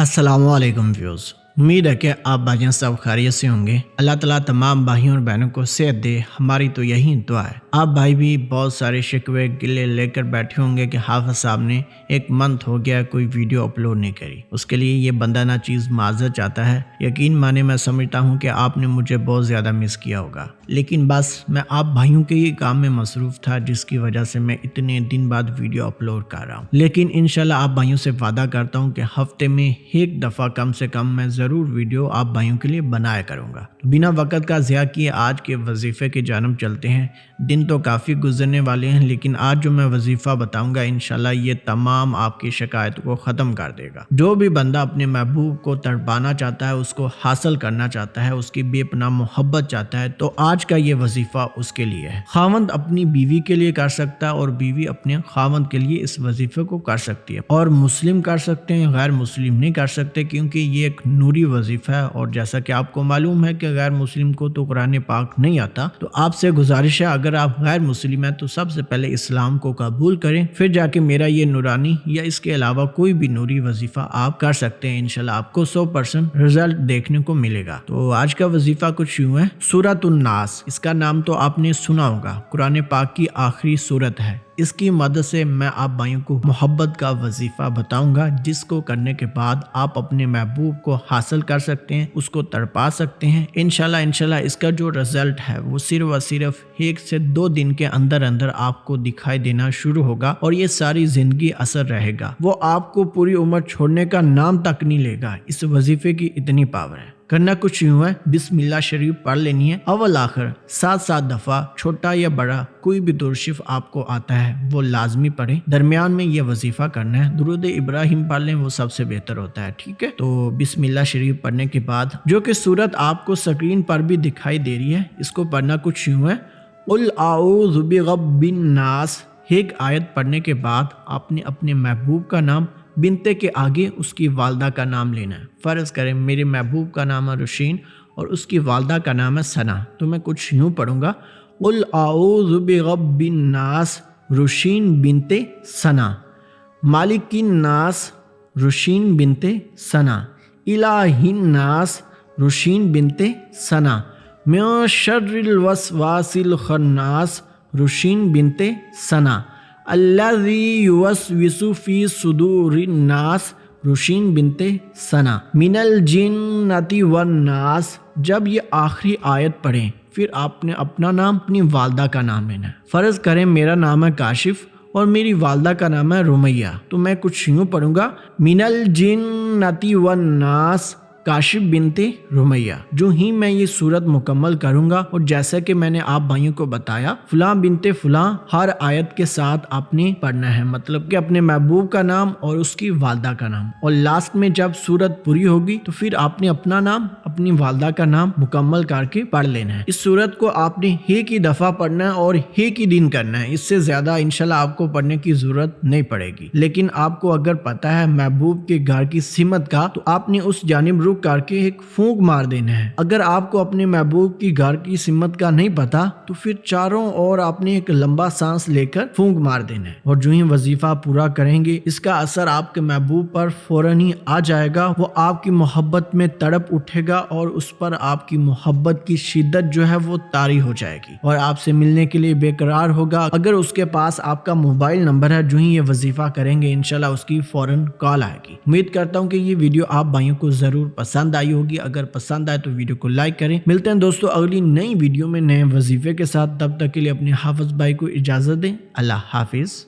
अस्सलाम वालेकुम व्यूज़। उम्मीद है कि आप भाइयों सब खैरियत से होंगे। अल्लाह ताला तमाम भाइयों और बहनों को सेहत दे, हमारी तो यही दुआ है। आप भाई भी बहुत सारे शिकवे गिले लेकर बैठे होंगे कि हाफिज साहब ने एक मंथ हो गया कोई वीडियो अपलोड नहीं करी। उसके लिए ये बंदा ना चीज़ माजर चाहता है। यकीन माने मैं समझता हूँ कि आपने मुझे बहुत ज़्यादा मिस किया होगा, लेकिन बस मैं आप भाइयों के ही काम में मसरूफ़ था, जिसकी वजह से मैं इतने दिन बाद वीडियो अपलोड कर रहा हूँ। लेकिन इंशाल्लाह आप भाइयों से वादा करता हूँ कि हफ्ते में एक दफ़ा कम से कम मैं ज़रूर वीडियो आप भाइयों के लिए बनाया करूँगा। तो बिना वक़्त का ज़िया किए आज के वजीफ़े की जानब चलते हैं। दिन तो काफ़ी गुजरने वाले हैं, लेकिन आज जो मैं वजीफ़ा बताऊँगा इंशाल्लाह ये तमाम आपकी शिकायत को ख़त्म कर देगा। जो भी बंदा अपने महबूब को तड़पाना चाहता है, उसको हासिल करना चाहता है, उसकी बेपनाह मोहब्बत चाहता है, तो आज का ये वजीफ़ा उसके लिए है। खावंद अपनी बीवी के लिए कर सकता है और बीवी अपने खावंद के लिए इस वजीफ़े को कर सकती है। और मुस्लिम कर सकते हैं, गैर मुस्लिम नहीं कर सकते, क्योंकि ये एक नूरी वजीफ़ा है। और जैसा कि आपको मालूम है कि गैर मुस्लिम को तो कुरान पाक नहीं आता, तो आपसे गुजारिश है अगर आप गैर मुस्लिम हैं तो सबसे पहले इस्लाम को कबूल करें, फिर जाके मेरा ये नूरानी या इसके अलावा कोई भी नूरी वजीफ़ा आप कर सकते हैं। इंशाल्लाह आपको 100% रिजल्ट देखने को मिलेगा। तो आज का वजीफ़ा कुछ यूँ है। सूरतुन नास, इसका नाम तो आपने सुना होगा, कुरान पाक की आखिरी सूरत है। इसकी मदद से मैं आप भाइयों को मोहब्बत का वजीफ़ा बताऊंगा, जिसको करने के बाद आप अपने महबूब को हासिल कर सकते हैं, उसको तड़पा सकते हैं। इंशाल्लाह इसका जो रिजल्ट है वो सिर्फ व सिर्फ 1 से 2 दिन के अंदर अंदर आपको दिखाई देना शुरू होगा और ये सारी जिंदगी असर रहेगा। वो आपको पूरी उम्र छोड़ने का नाम तक नहीं लेगा। इस वजीफे की इतनी पावर है। करना कुछ यूँ है, बिस्मिल्लाह शरीफ पढ़ लेनी है अव्वल आखिर 7 दफ़ा, छोटा या बड़ा कोई भी दुरूद आपको आता है वो लाजमी पढ़े। दरमियान में ये वजीफ़ा करना है, दुरूद इब्राहिम पढ़ लें, वो सबसे बेहतर होता है। ठीक है, तो बिस्मिल्लाह शरीफ पढ़ने के बाद जो कि सूरत आपको स्क्रीन पर भी दिखाई दे रही है, इसको पढ़ना कुछ यूँ है। कुल आऊज़ु बिरब्बिन नास, एक आयत पढ़ने के बाद आपने अपने महबूब का नाम बिनते के आगे उसकी वालदा का नाम लेना है। फ़र्ज़ करें मेरे महबूब का नाम है रुशीन और उसकी वालदा का नाम है सना, तो मैं कुछ यूँ पढ़ूँगा। कुल आऊज़ु बिरब्बिन नास रुशीन बिनते सना, मालिकिन नास रुशीन बिनते सना, इलाहिन नास रुशीन बिनते सना, मिन शर्रिल वसवासिल खन्नास रुशीन बिनते सना, अल्लज़ी युवस्विसु फी सुदूरिन नास रुशीन बिनते सना, मिनल जिन्नति वन नास। जब ये आखिरी आयत पढ़ें फिर आपने अपना नाम, अपनी वालदा का नाम लेना है। फ़र्ज़ करें मेरा नाम है काशिफ और मेरी वालदा का नाम है रुमैया, तो मैं कुछ यूँ पढ़ूँगा। मिनल जिन्नति वन नास काशिफ बिनते रुमैया। जो ही मैं ये सूरत मुकम्मल करूंगा और जैसा कि मैंने आप भाइयों को बताया, फलां बिनते फलां हर आयत के साथ आपने पढ़ना है, मतलब कि अपने महबूब का नाम और उसकी वालदा का नाम। और लास्ट में जब सूरत पूरी होगी तो फिर आपने अपना नाम, अपनी वालदा का नाम मुकम्मल करके पढ़ लेना है। इस सूरत को आपने एक ही दफ़ा पढ़ना है और एक ही दिन करना है। इससे ज़्यादा इंशाल्लाह आपको पढ़ने की ज़रूरत नहीं पड़ेगी। लेकिन आपको अगर पता है महबूब के घर की सिमत का, तो आपने उस जानिब करके एक फूंक मार देना है। अगर आपको अपने महबूब की घर की सिमत का नहीं पता तो फिर चारों ओर आपने एक लंबा सांस लेकर फूंक मार देना है। और जो ही वजीफा पूरा करेंगे इसका असर आपके महबूब पर फौरन ही आ जाएगा। वो आपकी मोहब्बत में तड़प उठेगा और उस पर आपकी मोहब्बत की शिद्दत जो है वो तारी हो जाएगी और आपसे मिलने के लिए बेकरार होगा। अगर उसके पास आपका मोबाइल नंबर है, जो ही ये वजीफा करेंगे इंशाल्लाह उसकी फौरन कॉल आएगी। उम्मीद करता हूँ कि ये वीडियो आप भाइयों को जरूर पसंद आई होगी। अगर पसंद आए तो वीडियो को लाइक करें। मिलते हैं दोस्तों अगली नई वीडियो में नए वजीफे के साथ। तब तक के लिए अपने हाफिज भाई को इजाजत दें। अल्लाह हाफिज।